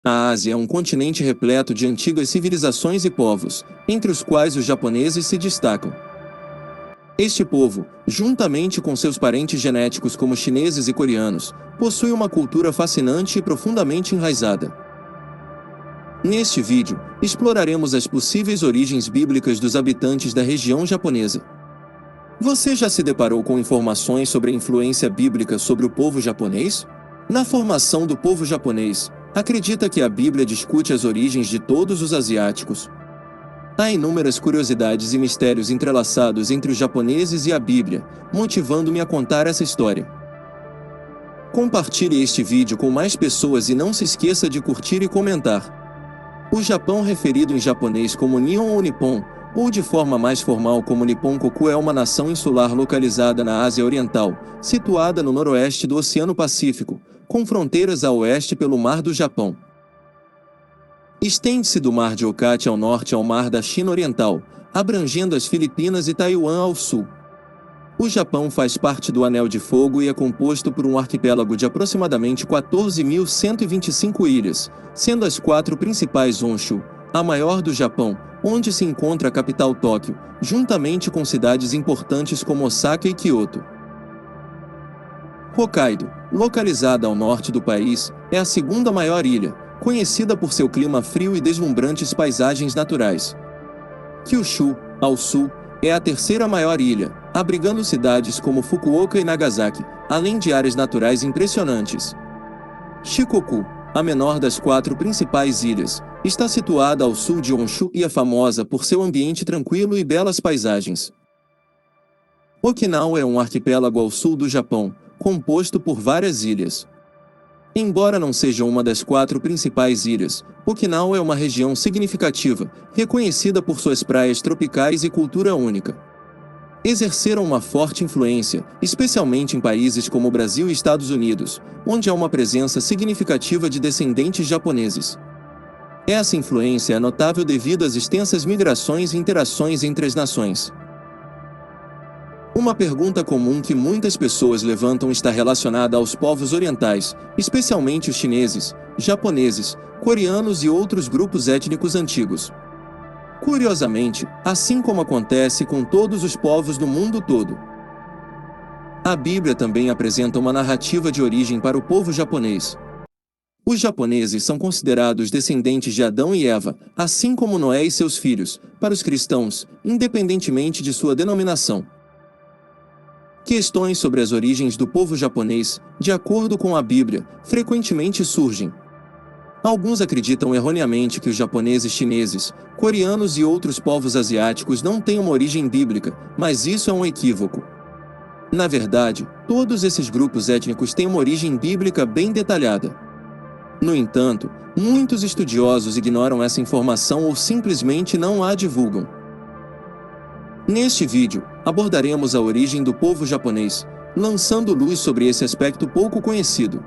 A Ásia é um continente repleto de antigas civilizações e povos, entre os quais os japoneses se destacam. Este povo, juntamente com seus parentes genéticos como chineses e coreanos, possui uma cultura fascinante e profundamente enraizada. Neste vídeo, exploraremos as possíveis origens bíblicas dos habitantes da região japonesa. Você já se deparou com informações sobre a influência bíblica sobre o povo japonês? Na formação do povo japonês, acredita que a Bíblia discute as origens de todos os asiáticos. Há inúmeras curiosidades e mistérios entrelaçados entre os japoneses e a Bíblia, motivando-me a contar essa história. Compartilhe este vídeo com mais pessoas e não se esqueça de curtir e comentar. O Japão, referido em japonês como Nihon ou Nippon, ou de forma mais formal como Nipponkoku, é uma nação insular localizada na Ásia Oriental, situada no noroeste do Oceano Pacífico, com fronteiras a oeste pelo Mar do Japão. Estende-se do Mar de Okate ao norte ao Mar da China Oriental, abrangendo as Filipinas e Taiwan ao sul. O Japão faz parte do Anel de Fogo e é composto por um arquipélago de aproximadamente 14.125 ilhas, sendo as 4 principais Honshu, a maior do Japão, onde se encontra a capital Tóquio, juntamente com cidades importantes como Osaka e Kyoto. Hokkaido, localizada ao norte do país, é a segunda maior ilha, conhecida por seu clima frio e deslumbrantes paisagens naturais. Kyushu, ao sul, é a terceira maior ilha, abrigando cidades como Fukuoka e Nagasaki, além de áreas naturais impressionantes. Shikoku, a menor das 4 principais ilhas, está situada ao sul de Honshu e é famosa por seu ambiente tranquilo e belas paisagens. Okinawa é um arquipélago ao sul do Japão, composto por várias ilhas. Embora não seja uma das 4 principais ilhas, Okinawa é uma região significativa, reconhecida por suas praias tropicais e cultura única. Exerceram uma forte influência, especialmente em países como o Brasil e Estados Unidos, onde há uma presença significativa de descendentes japoneses. Essa influência é notável devido às extensas migrações e interações entre as nações. Uma pergunta comum que muitas pessoas levantam está relacionada aos povos orientais, especialmente os chineses, japoneses, coreanos e outros grupos étnicos antigos. Curiosamente, assim como acontece com todos os povos do mundo todo, a Bíblia também apresenta uma narrativa de origem para o povo japonês. Os japoneses são considerados descendentes de Adão e Eva, assim como Noé e seus filhos, para os cristãos, independentemente de sua denominação. Questões sobre as origens do povo japonês, de acordo com a Bíblia, frequentemente surgem. Alguns acreditam erroneamente que os japoneses, chineses, coreanos e outros povos asiáticos não têm uma origem bíblica, mas isso é um equívoco. Na verdade, todos esses grupos étnicos têm uma origem bíblica bem detalhada. No entanto, muitos estudiosos ignoram essa informação ou simplesmente não a divulgam. Neste vídeo, abordaremos a origem do povo japonês, lançando luz sobre esse aspecto pouco conhecido.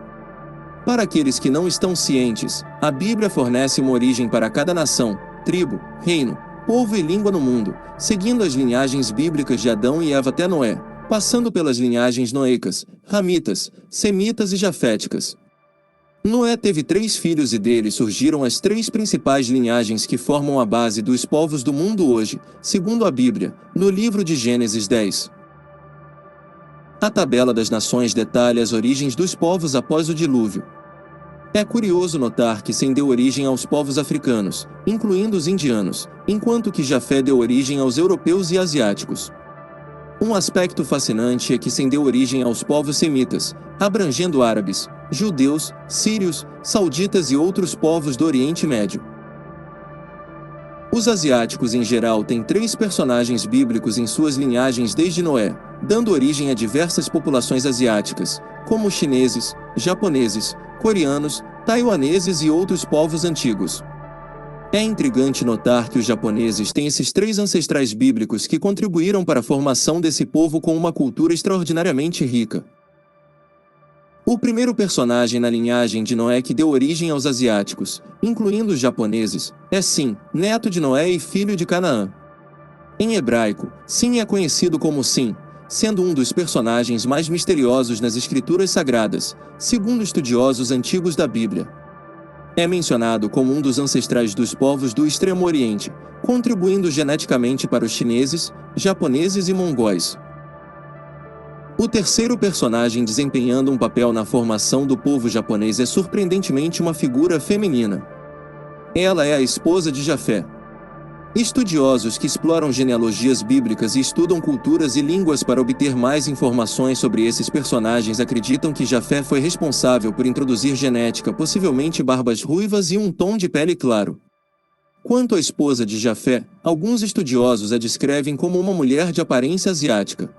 Para aqueles que não estão cientes, a Bíblia fornece uma origem para cada nação, tribo, reino, povo e língua no mundo, seguindo as linhagens bíblicas de Adão e Eva até Noé, passando pelas linhagens noêicas, ramitas, semitas e jaféticas. Noé teve 3 filhos e deles surgiram as 3 principais linhagens que formam a base dos povos do mundo hoje, segundo a Bíblia, no livro de Gênesis 10. A tabela das nações detalha as origens dos povos após o dilúvio. É curioso notar que Sem deu origem aos povos africanos, incluindo os indianos, enquanto que Jafé deu origem aos europeus e asiáticos. Um aspecto fascinante é que Sem deu origem aos povos semitas, abrangendo árabes, judeus, sírios, sauditas e outros povos do Oriente Médio. Os asiáticos em geral têm 3 personagens bíblicos em suas linhagens desde Noé, dando origem a diversas populações asiáticas, como chineses, japoneses, coreanos, taiwaneses e outros povos antigos. É intrigante notar que os japoneses têm esses 3 ancestrais bíblicos que contribuíram para a formação desse povo com uma cultura extraordinariamente rica. O primeiro personagem na linhagem de Noé que deu origem aos asiáticos, incluindo os japoneses, é Sim, neto de Noé e filho de Canaã. Em hebraico, Sim é conhecido como Sim, sendo um dos personagens mais misteriosos nas escrituras sagradas, segundo estudiosos antigos da Bíblia. É mencionado como um dos ancestrais dos povos do Extremo Oriente, contribuindo geneticamente para os chineses, japoneses e mongóis. O terceiro personagem desempenhando um papel na formação do povo japonês é surpreendentemente uma figura feminina. Ela é a esposa de Jafé. Estudiosos que exploram genealogias bíblicas e estudam culturas e línguas para obter mais informações sobre esses personagens acreditam que Jafé foi responsável por introduzir genética, possivelmente barbas ruivas e um tom de pele claro. Quanto à esposa de Jafé, alguns estudiosos a descrevem como uma mulher de aparência asiática.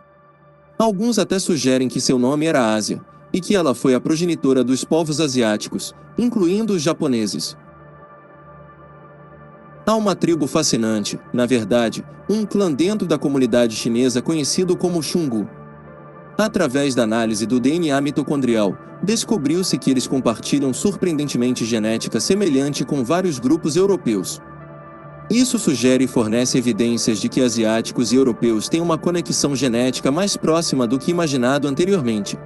Alguns até sugerem que seu nome era Ásia, e que ela foi a progenitora dos povos asiáticos, incluindo os japoneses. Há uma tribo fascinante, na verdade, um clã dentro da comunidade chinesa conhecido como Xungu. Através da análise do DNA mitocondrial, descobriu-se que eles compartilham surpreendentemente genética semelhante com vários grupos europeus. Isso sugere e fornece evidências de que asiáticos e europeus têm uma conexão genética mais próxima do que imaginado anteriormente.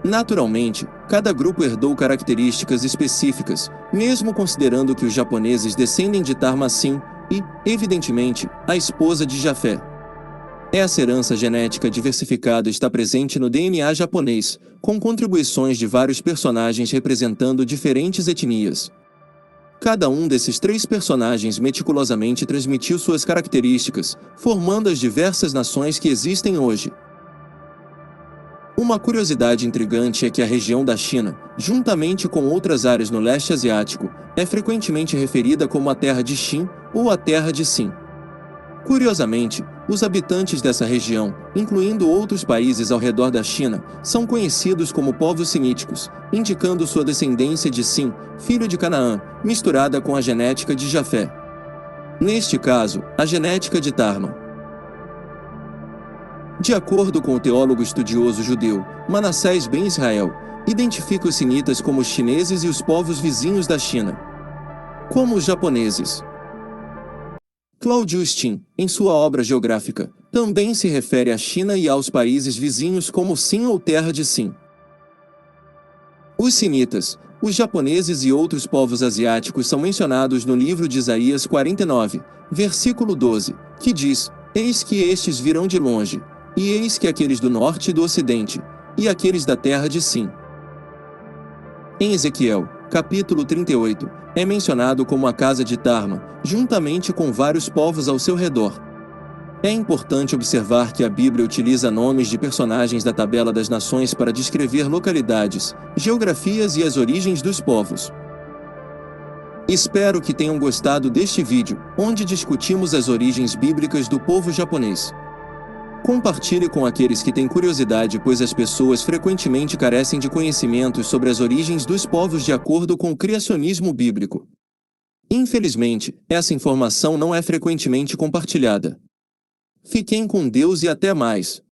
Naturalmente, cada grupo herdou características específicas, mesmo considerando que os japoneses descendem de Tarma-Sin e, evidentemente, a esposa de Jafé. Essa herança genética diversificada está presente no DNA japonês, com contribuições de vários personagens representando diferentes etnias. Cada um desses três personagens meticulosamente transmitiu suas características, formando as diversas nações que existem hoje. Uma curiosidade intrigante é que a região da China, juntamente com outras áreas no leste asiático, é frequentemente referida como a Terra de Xin ou a Terra de Sin. Curiosamente, os habitantes dessa região, incluindo outros países ao redor da China, são conhecidos como povos semíticos, indicando sua descendência de Sin, filho de Canaã, misturada com a genética de Jafé. Neste caso, a genética de Tarma. De acordo com o teólogo estudioso judeu, Manassés ben Israel, identifica os sinitas como os chineses e os povos vizinhos da China. Como os japoneses. Claudio Steen, em sua obra geográfica, também se refere à China e aos países vizinhos como Sin ou Terra de Sin. Os sinitas, os japoneses e outros povos asiáticos são mencionados no livro de Isaías 49, versículo 12, que diz: Eis que estes virão de longe, e eis que aqueles do norte e do ocidente, e aqueles da terra de Sin. Em Ezequiel, capítulo 38, é mencionado como a casa de Tarma, juntamente com vários povos ao seu redor. É importante observar que a Bíblia utiliza nomes de personagens da Tabela das Nações para descrever localidades, geografias e as origens dos povos. Espero que tenham gostado deste vídeo, onde discutimos as origens bíblicas do povo japonês. Compartilhe com aqueles que têm curiosidade, pois as pessoas frequentemente carecem de conhecimentos sobre as origens dos povos de acordo com o criacionismo bíblico. Infelizmente, essa informação não é frequentemente compartilhada. Fiquem com Deus e até mais.